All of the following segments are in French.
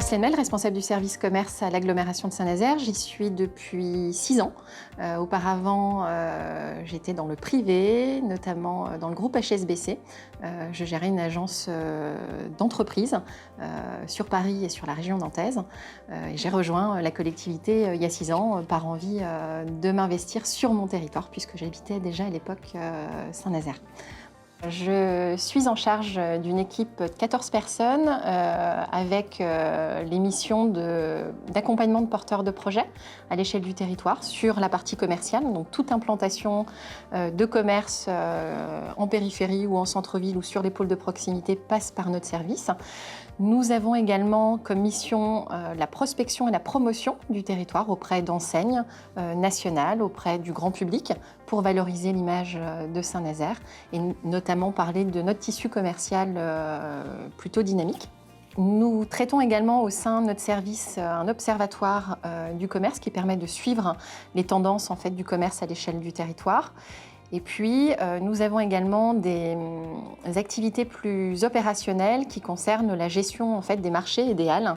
Marcel Mel, responsable du service commerce à l'agglomération de Saint-Nazaire. J'y suis depuis 6 ans. Auparavant, j'étais dans le privé, notamment dans le groupe HSBC. Je gérais une agence d'entreprise sur Paris et sur la région nantaise. Et j'ai rejoint la collectivité il y a 6 ans par envie de m'investir sur mon territoire, puisque j'habitais déjà à l'époque Saint-Nazaire. Je suis en charge d'une équipe de 14 personnes avec les missions d'accompagnement de porteurs de projets à l'échelle du territoire sur la partie commerciale, donc toute implantation de commerce en périphérie ou en centre-ville ou sur les pôles de proximité passe par notre service. Nous avons également comme mission la prospection et la promotion du territoire auprès d'enseignes nationales, auprès du grand public, pour valoriser l'image de Saint-Nazaire et notamment parler de notre tissu commercial plutôt dynamique. Nous traitons également au sein de notre service un observatoire du commerce qui permet de suivre les tendances en fait, du commerce à l'échelle du territoire. Et puis, nous avons également des activités plus opérationnelles qui concernent la gestion en fait, des marchés et des halles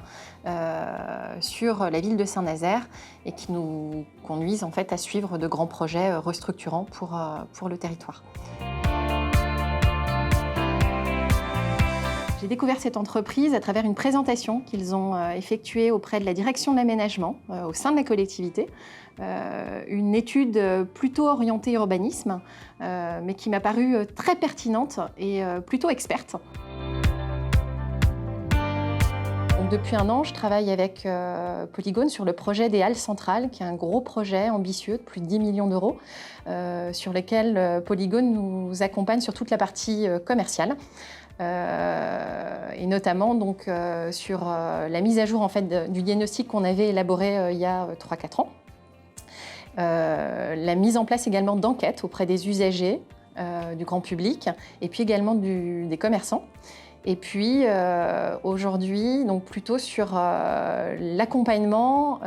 sur la ville de Saint-Nazaire et qui nous conduisent en fait, à suivre de grands projets restructurants pour le territoire. J'ai découvert cette entreprise à travers une présentation qu'ils ont effectuée auprès de la direction de l'aménagement au sein de la collectivité. Une étude plutôt orientée urbanisme, mais qui m'a paru très pertinente et plutôt experte. Donc, depuis 1 an, je travaille avec Polygone sur le projet des Halles Centrales, qui est un gros projet ambitieux de plus de 10 millions d'euros, sur lequel Polygone nous accompagne sur toute la partie commerciale. Et notamment donc, sur la mise à jour en fait, du diagnostic qu'on avait élaboré il y a 3-4 ans. La mise en place également d'enquêtes auprès des usagers, du grand public, et puis également des commerçants. Et puis aujourd'hui, donc plutôt sur l'accompagnement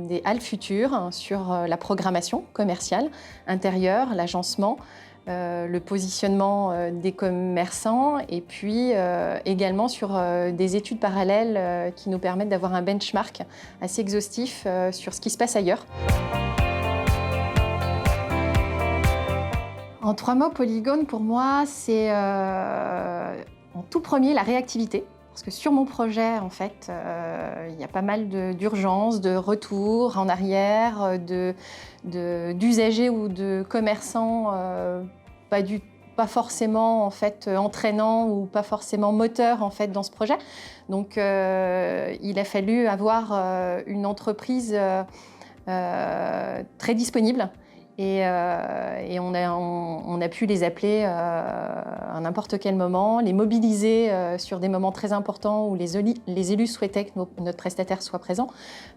des halles futures, hein, sur la programmation commerciale intérieure, l'agencement, le positionnement des commerçants et puis également sur des études parallèles qui nous permettent d'avoir un benchmark assez exhaustif sur ce qui se passe ailleurs. En 3 mots, Polygone, pour moi, c'est en tout premier la réactivité. Parce que sur mon projet, en fait, il y a pas mal d'urgences, de retours en arrière, d'usagers ou de commerçants pas forcément en fait, entraînants ou pas forcément moteurs en fait, dans ce projet. Donc il a fallu avoir une entreprise très disponible. Et on a pu les appeler à n'importe quel moment, les mobiliser sur des moments très importants où les élus souhaitaient que notre prestataire soit présent.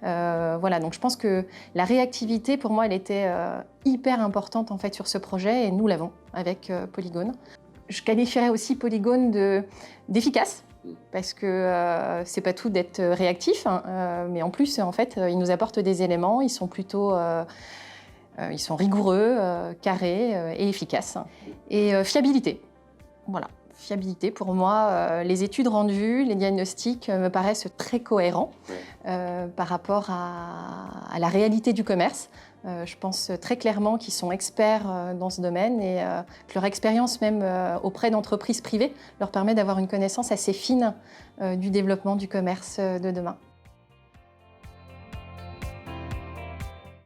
Voilà, donc je pense que la réactivité, pour moi, elle était hyper importante en fait, sur ce projet et nous l'avons avec Polygone. Je qualifierais aussi Polygone d'efficace. Parce que c'est pas tout d'être réactif, hein, mais en plus, en fait, ils nous apportent des éléments, ils sont plutôt... ils sont rigoureux, carrés et efficaces. Et fiabilité, voilà. Fiabilité, pour moi, les études rendues, les diagnostics me paraissent très cohérents par rapport à la réalité du commerce. Je pense très clairement qu'ils sont experts dans ce domaine et que leur expérience même auprès d'entreprises privées leur permet d'avoir une connaissance assez fine du développement du commerce de demain.